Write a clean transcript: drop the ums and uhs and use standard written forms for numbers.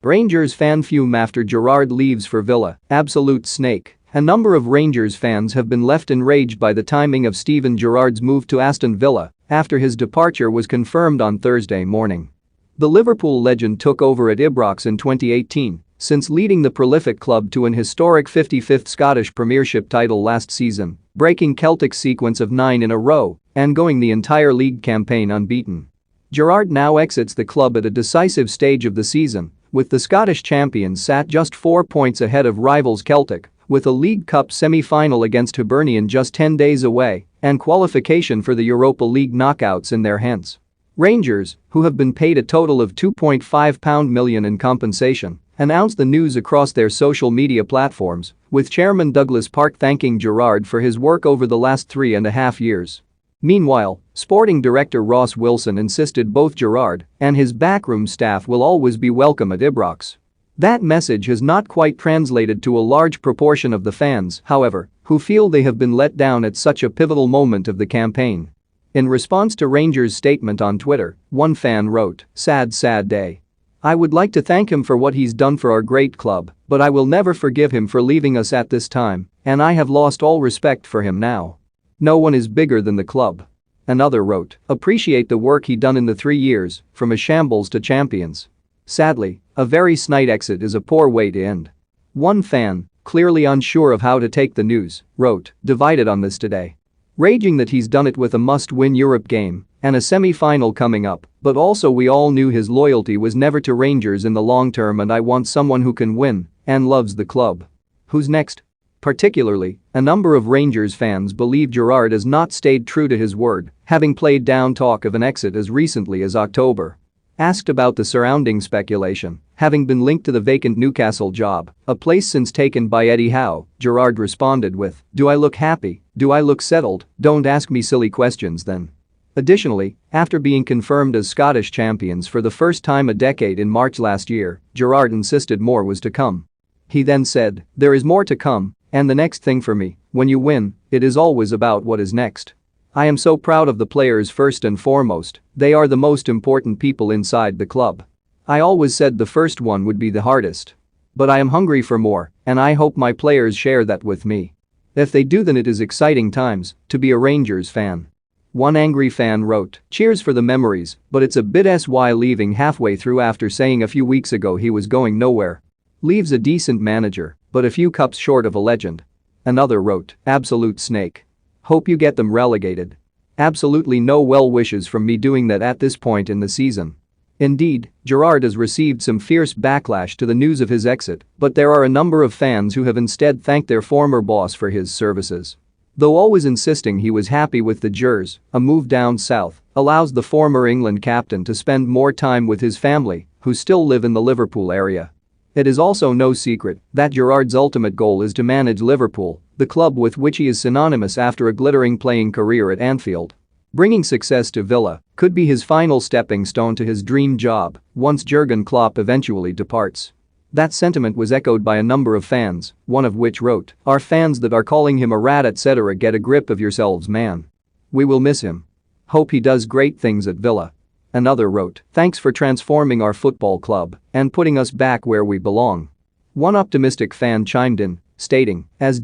Rangers fan fume after Gerrard leaves for Villa, absolute snake. A number of Rangers fans have been left enraged by the timing of Steven Gerrard's move to Aston Villa after his departure was confirmed on Thursday morning. The Liverpool legend took over at Ibrox in 2018, since leading the prolific club to an historic 55th Scottish Premiership title last season, breaking Celtic's sequence of 9 in a row and going the entire league campaign unbeaten. Gerrard now exits the club at a decisive stage of the season, with the Scottish champions sat just 4 points ahead of rivals Celtic, with a League Cup semi-final against Hibernian just 10 days away and qualification for the Europa League knockouts in their hands. Rangers, who have been paid a total of £2.5 million in compensation, announced the news across their social media platforms, with chairman Douglas Park thanking Gerrard for his work over the last 3.5 years. Meanwhile, sporting director Ross Wilson insisted both Gerrard and his backroom staff will always be welcome at Ibrox. That message has not quite translated to a large proportion of the fans, however, who feel they have been let down at such a pivotal moment of the campaign. In response to Rangers' statement on Twitter, one fan wrote, "Sad, sad day. I would like to thank him for what he's done for our great club, but I will never forgive him for leaving us at this time, and I have lost all respect for him now. No one is bigger than the club." Another wrote, "Appreciate the work he done in the 3 years, from a shambles to champions. Sadly, a very snide exit is a poor way to end." One fan, clearly unsure of how to take the news, wrote, "Divided on this today. Raging that he's done it with a must-win Europe game and a semi-final coming up, but also we all knew his loyalty was never to Rangers in the long term, and I want someone who can win and loves the club. Who's next?" Particularly, a number of Rangers fans believe Gerrard has not stayed true to his word, having played down talk of an exit as recently as October. Asked about the surrounding speculation, having been linked to the vacant Newcastle job, a place since taken by Eddie Howe, Gerrard responded with, "Do I look happy? Do I look settled? Don't ask me silly questions then." Additionally, after being confirmed as Scottish champions for the first time a decade in March last year, Gerrard insisted more was to come. He then said, "There is more to come, and the next thing for me, when you win, it is always about what is next. I am so proud of the players first and foremost, they are the most important people inside the club. I always said the first one would be the hardest. But I am hungry for more, and I hope my players share that with me. If they do, then it is exciting times to be a Rangers fan." One angry fan wrote, "Cheers for the memories, but it's a bit SY leaving halfway through after saying a few weeks ago he was going nowhere. Leaves a decent manager, but a few cups short of a legend." Another wrote, "Absolute snake. Hope you get them relegated. Absolutely no well wishes from me doing that at this point in the season." Indeed, Gerrard has received some fierce backlash to the news of his exit, but there are a number of fans who have instead thanked their former boss for his services. Though always insisting he was happy with the Gers, a move down south allows the former England captain to spend more time with his family, who still live in the Liverpool area. It is also no secret that Gerrard's ultimate goal is to manage Liverpool, the club with which he is synonymous after a glittering playing career at Anfield. Bringing success to Villa could be his final stepping stone to his dream job once Jurgen Klopp eventually departs. That sentiment was echoed by a number of fans, one of which wrote, "Our fans that are calling him a rat etc. get a grip of yourselves, man. We will miss him. Hope he does great things at Villa." Another wrote, "Thanks for transforming our football club and putting us back where we belong." One optimistic fan chimed in, stating, "As